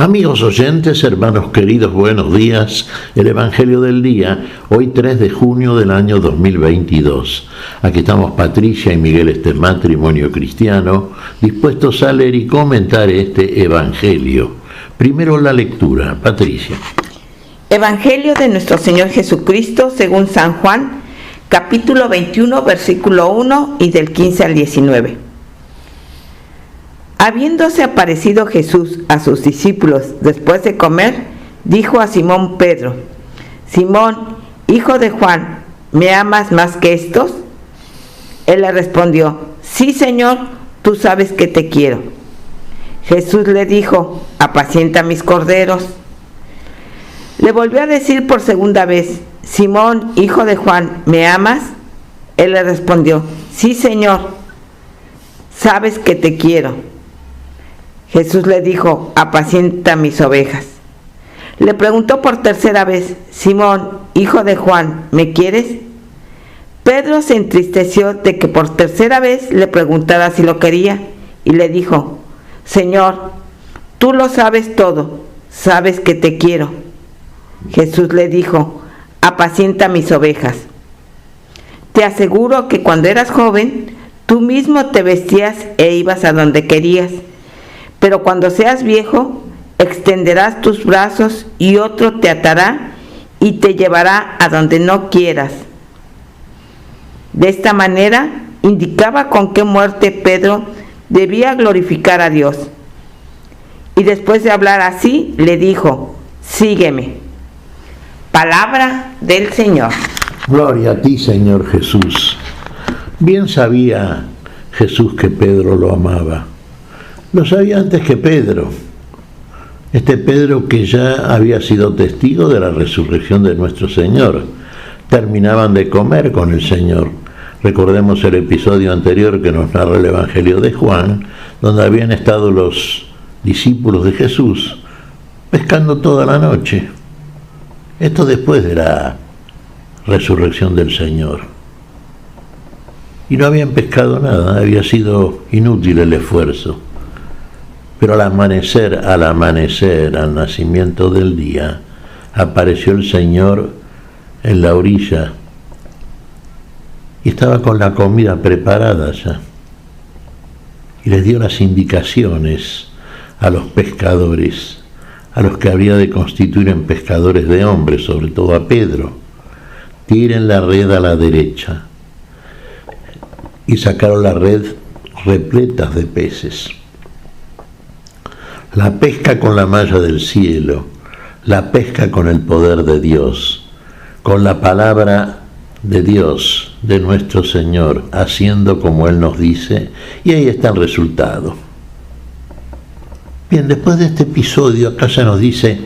Amigos oyentes, hermanos queridos, buenos días. El Evangelio del día, hoy 3 de junio del año 2022. Aquí estamos Patricia y Miguel, este matrimonio cristiano, dispuestos a leer y comentar este Evangelio. Primero la lectura. Patricia. Evangelio de nuestro Señor Jesucristo según San Juan, capítulo 21, versículo 1 y del 15 al 19. Habiéndose aparecido Jesús a sus discípulos después de comer, dijo a Simón Pedro: Simón, hijo de Juan, ¿me amas más que estos? Él le respondió: Sí, Señor, tú sabes que te quiero. Jesús le dijo: Apacienta mis corderos. Le volvió a decir por segunda vez: Simón, hijo de Juan, ¿me amas? Él le respondió: Sí, Señor, sabes que te quiero. Jesús le dijo: Apacienta mis ovejas. Le preguntó por tercera vez: Simón, hijo de Juan, ¿me quieres? Pedro se entristeció de que por tercera vez le preguntara si lo quería, y le dijo: Señor, tú lo sabes todo, sabes que te quiero. Jesús le dijo: Apacienta mis ovejas. Te aseguro que cuando eras joven, tú mismo te vestías e ibas a donde querías. Pero cuando seas viejo, extenderás tus brazos y otro te atará y te llevará a donde no quieras. De esta manera, indicaba con qué muerte Pedro debía glorificar a Dios. Y después de hablar así, le dijo: Sígueme. Palabra del Señor. Gloria a ti, Señor Jesús. Bien sabía Jesús que Pedro lo amaba. Lo sabía antes que Pedro. Este Pedro que ya había sido testigo de la resurrección de nuestro Señor. Terminaban de comer con el Señor. Recordemos el episodio anterior que nos narra el Evangelio de Juan, donde habían estado los discípulos de Jesús pescando toda la noche. Esto después de la resurrección del Señor. Y no habían pescado nada, había sido inútil el esfuerzo. Pero al amanecer, al nacimiento del día, apareció el Señor en la orilla y estaba con la comida preparada ya. Y les dio las indicaciones a los pescadores, a los que había de constituir en pescadores de hombres, sobre todo a Pedro. Tiren la red a la derecha. Y sacaron la red repletas de peces. La pesca con la malla del cielo, la pesca con el poder de Dios, con la palabra de Dios, de nuestro Señor, haciendo como Él nos dice, y ahí está el resultado. Bien, después de este episodio, acá ya nos dice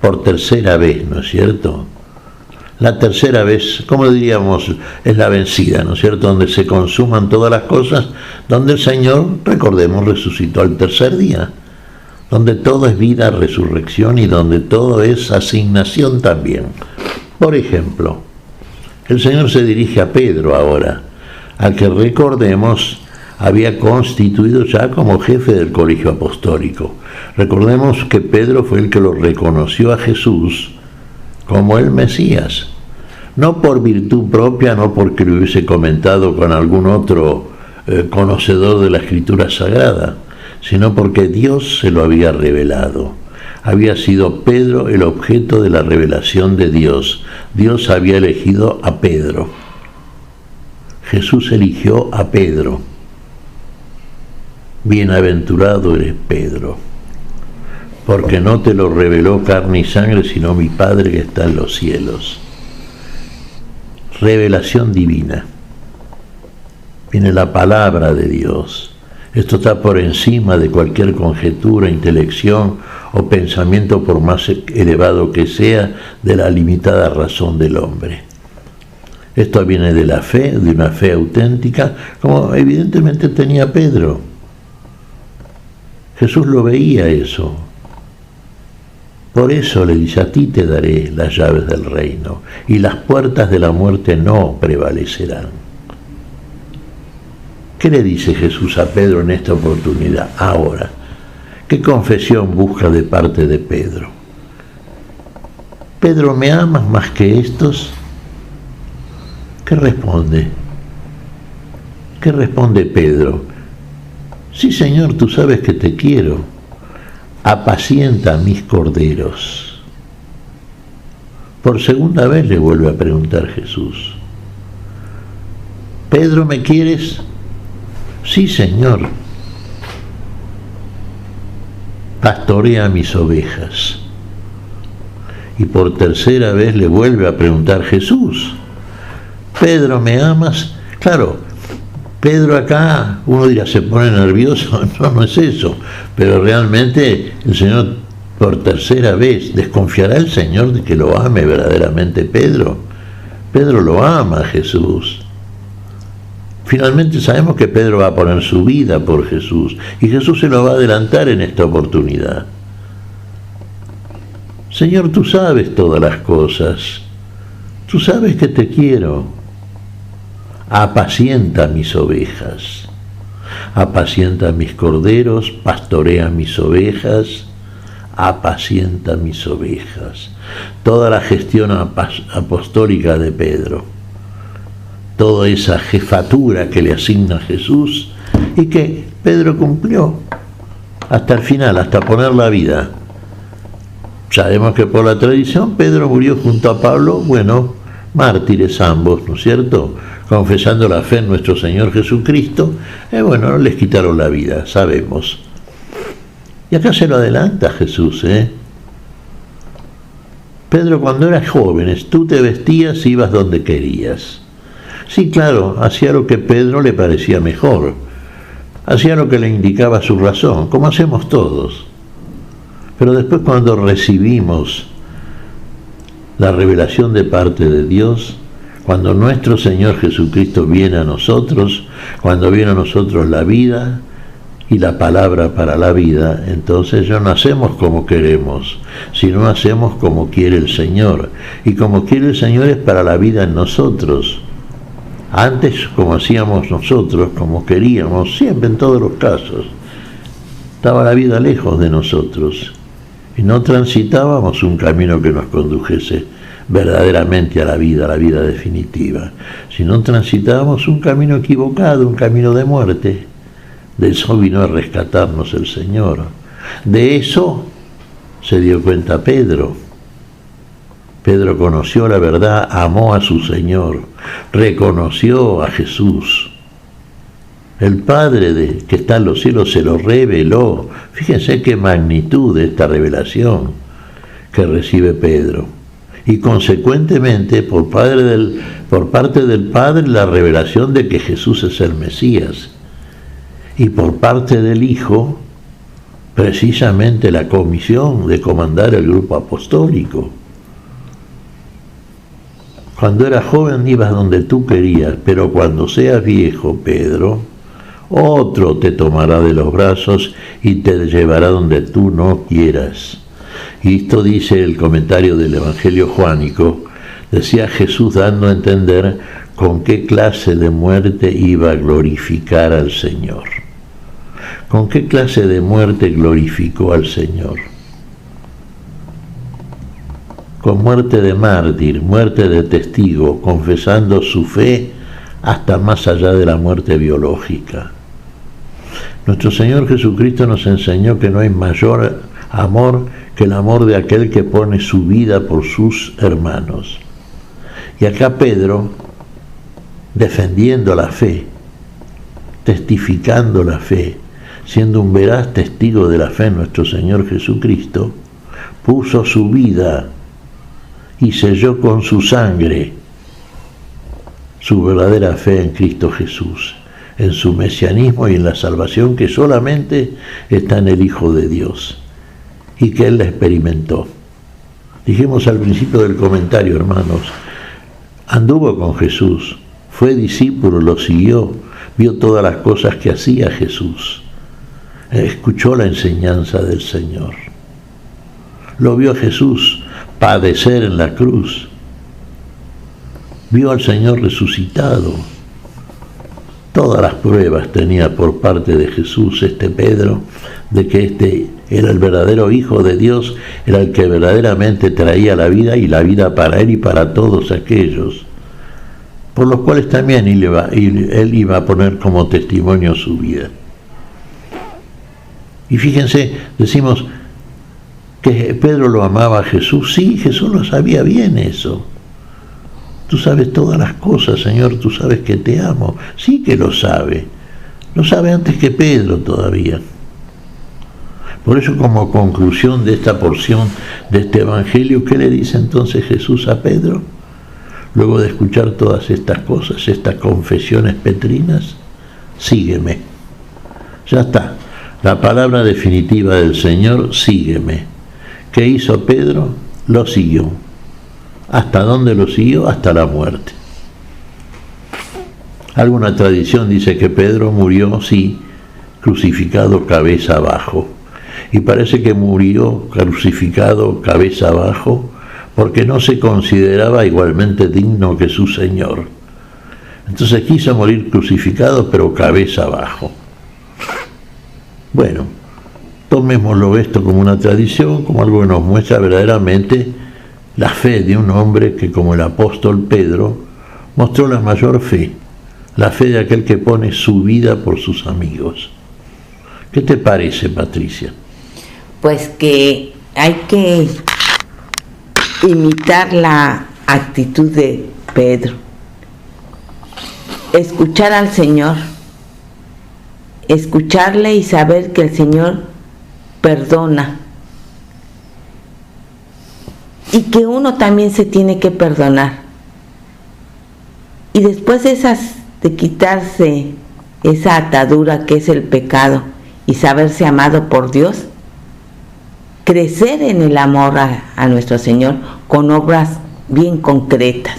por tercera vez, ¿no es cierto? La tercera vez, como diríamos, es la vencida, ¿no es cierto? Donde se consuman todas las cosas, donde el Señor, recordemos, resucitó al tercer día, donde todo es vida, resurrección y donde todo es asignación también. Por ejemplo, el Señor se dirige a Pedro ahora, al que recordemos había constituido ya como jefe del colegio apostólico. Recordemos que Pedro fue el que lo reconoció a Jesús como el Mesías, no por virtud propia, no porque lo hubiese comentado con algún otro conocedor de la Escritura Sagrada, sino porque Dios se lo había revelado. Había sido Pedro el objeto de la revelación de Dios. Dios había elegido a Pedro. Jesús eligió a Pedro. Bienaventurado eres Pedro, porque no te lo reveló carne y sangre, sino mi Padre que está en los cielos. Revelación divina. Viene la palabra de Dios. Esto está por encima de cualquier conjetura, intelección o pensamiento, por más elevado que sea, de la limitada razón del hombre. Esto viene de la fe, de una fe auténtica, como evidentemente tenía Pedro. Jesús lo veía eso. Por eso le dice: a ti te daré las llaves del reino, y las puertas de la muerte no prevalecerán. ¿Qué le dice Jesús a Pedro en esta oportunidad? Ahora, ¿Qué confesión busca de parte de Pedro? Pedro, ¿me amas más que estos? ¿Qué responde? ¿Qué responde Pedro? Sí, Señor, tú sabes que te quiero. Apacienta mis corderos. Por segunda vez le vuelve a preguntar Jesús. Pedro, ¿me quieres? Sí, Señor. Pastorea mis ovejas. Y por tercera vez le vuelve a preguntar Jesús. Pedro, ¿me amas? Claro, Pedro acá, uno dirá, se pone nervioso. No es eso. Pero realmente el Señor, por tercera vez, ¿desconfiará el Señor de que lo ame verdaderamente Pedro? Pedro lo ama a Jesús. Finalmente sabemos que Pedro va a poner su vida por Jesús y Jesús se lo va a adelantar en esta oportunidad. Señor, tú sabes todas las cosas. Tú sabes que te quiero. Apacienta mis ovejas. Apacienta mis corderos, pastorea mis ovejas, apacienta mis ovejas. Toda la gestión apostólica de Pedro, toda esa jefatura que le asigna Jesús y que Pedro cumplió hasta el final, hasta poner la vida. Sabemos que por la tradición Pedro murió junto a Pablo, bueno, mártires ambos, ¿no es cierto?, confesando la fe en nuestro Señor Jesucristo, bueno, les quitaron la vida, sabemos. Y acá se lo adelanta Jesús, Pedro, cuando eras joven, tú te vestías y ibas donde querías. Sí, claro, hacía lo que a Pedro le parecía mejor, hacía lo que le indicaba su razón, como hacemos todos. Pero después, cuando recibimos la revelación de parte de Dios, cuando nuestro Señor Jesucristo viene a nosotros, cuando viene a nosotros la vida y la palabra para la vida, entonces ya no hacemos como queremos, sino hacemos como quiere el Señor. Y como quiere el Señor es para la vida en nosotros. Antes, como hacíamos nosotros, como queríamos, siempre en todos los casos, estaba la vida lejos de nosotros y no transitábamos un camino que nos condujese verdaderamente a la vida definitiva, sino transitábamos un camino equivocado, un camino de muerte. De eso vino a rescatarnos el Señor. De eso se dio cuenta Pedro. Pedro conoció la verdad, amó a su Señor, reconoció a Jesús. El Padre que está en los cielos se lo reveló. Fíjense qué magnitud de esta revelación que recibe Pedro. Y consecuentemente, por parte del Padre, la revelación de que Jesús es el Mesías. Y por parte del Hijo, precisamente la comisión de comandar el grupo apostólico. Cuando eras joven ibas donde tú querías, pero cuando seas viejo, Pedro, otro te tomará de los brazos y te llevará donde tú no quieras. Y esto dice el comentario del Evangelio juánico, decía Jesús dando a entender con qué clase de muerte iba a glorificar al Señor. ¿Con qué clase de muerte glorificó al Señor? Con muerte de mártir, muerte de testigo, confesando su fe hasta más allá de la muerte biológica. Nuestro Señor Jesucristo nos enseñó que no hay mayor amor que el amor de aquel que pone su vida por sus hermanos. Y acá Pedro, defendiendo la fe, testificando la fe, siendo un veraz testigo de la fe en nuestro Señor Jesucristo, puso su vida y selló con su sangre su verdadera fe en Cristo Jesús, en su mesianismo y en la salvación que solamente está en el Hijo de Dios y que Él la experimentó. Dijimos al principio del comentario, hermanos, anduvo con Jesús, fue discípulo, lo siguió, vio todas las cosas que hacía Jesús, escuchó la enseñanza del Señor, lo vio a Jesús padecer en la cruz, vio al Señor resucitado. Todas las pruebas tenía por parte de Jesús Pedro de que era el verdadero Hijo de Dios, era el que verdaderamente traía la vida y la vida para él y para todos aquellos, por los cuales también él iba a poner como testimonio su vida. Y fíjense, decimos que Pedro lo amaba a Jesús. Sí, Jesús lo sabía bien eso. Tú sabes todas las cosas, Señor, tú sabes que te amo. Sí que lo sabe antes que Pedro todavía. Por eso, como conclusión de esta porción de este Evangelio, ¿qué le dice entonces Jesús a Pedro? Luego de escuchar todas estas cosas, estas confesiones petrinas, sígueme. Ya está, la palabra definitiva del Señor, sígueme. ¿Qué hizo Pedro? Lo siguió. ¿Hasta dónde lo siguió? Hasta la muerte. Alguna tradición dice que Pedro murió, sí, crucificado cabeza abajo. Y parece que murió crucificado cabeza abajo porque no se consideraba igualmente digno que su Señor. Entonces quiso morir crucificado, pero cabeza abajo. Bueno, tomémoslo esto como una tradición, como algo que nos muestra verdaderamente la fe de un hombre que, como el apóstol Pedro, mostró la mayor fe, la fe de aquel que pone su vida por sus amigos. ¿Qué te parece, Patricia? Pues que hay que imitar la actitud de Pedro, escuchar al Señor, escucharle y saber que el Señor perdona y que uno también se tiene que perdonar. Y después de quitarse esa atadura que es el pecado y saberse amado por Dios, crecer en el amor a nuestro Señor con obras bien concretas,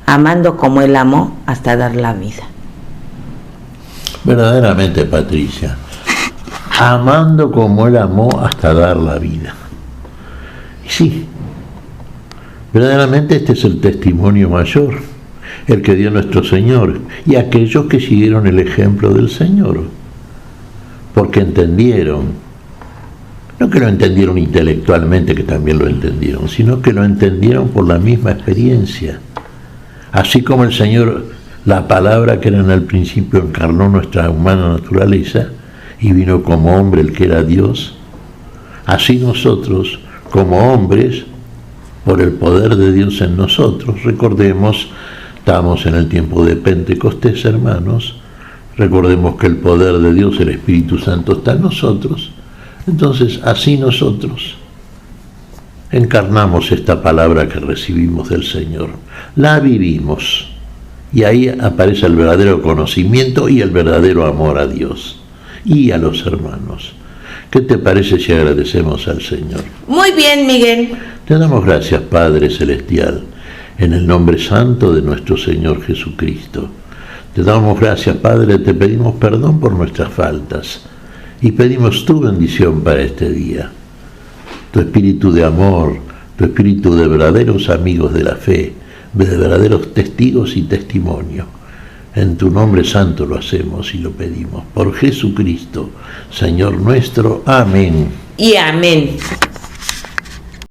amando como Él amó hasta dar la vida. Verdaderamente, Patricia, amando como Él amó hasta dar la vida. Y sí, verdaderamente este es el testimonio mayor, el que dio nuestro Señor y aquellos que siguieron el ejemplo del Señor, porque entendieron. No que lo entendieron intelectualmente, que también lo entendieron, sino que lo entendieron por la misma experiencia. Así como el Señor, la palabra que era en el principio, encarnó nuestra humana naturaleza y vino como hombre el que era Dios, así nosotros, como hombres, por el poder de Dios en nosotros, recordemos, estamos en el tiempo de Pentecostés, hermanos, recordemos que el poder de Dios, el Espíritu Santo, está en nosotros. Entonces, así nosotros encarnamos esta palabra que recibimos del Señor, la vivimos, y ahí aparece el verdadero conocimiento y el verdadero amor a Dios y a los hermanos. ¿Qué te parece si agradecemos al Señor? Muy bien, Miguel. Te damos gracias, Padre Celestial, en el nombre santo de nuestro Señor Jesucristo. Te damos gracias, Padre, te pedimos perdón por nuestras faltas, y pedimos tu bendición para este día, tu espíritu de amor, tu espíritu de verdaderos amigos de la fe, de verdaderos testigos y testimonio. En tu nombre santo lo hacemos y lo pedimos. Por Jesucristo, Señor nuestro. Amén. Y amén.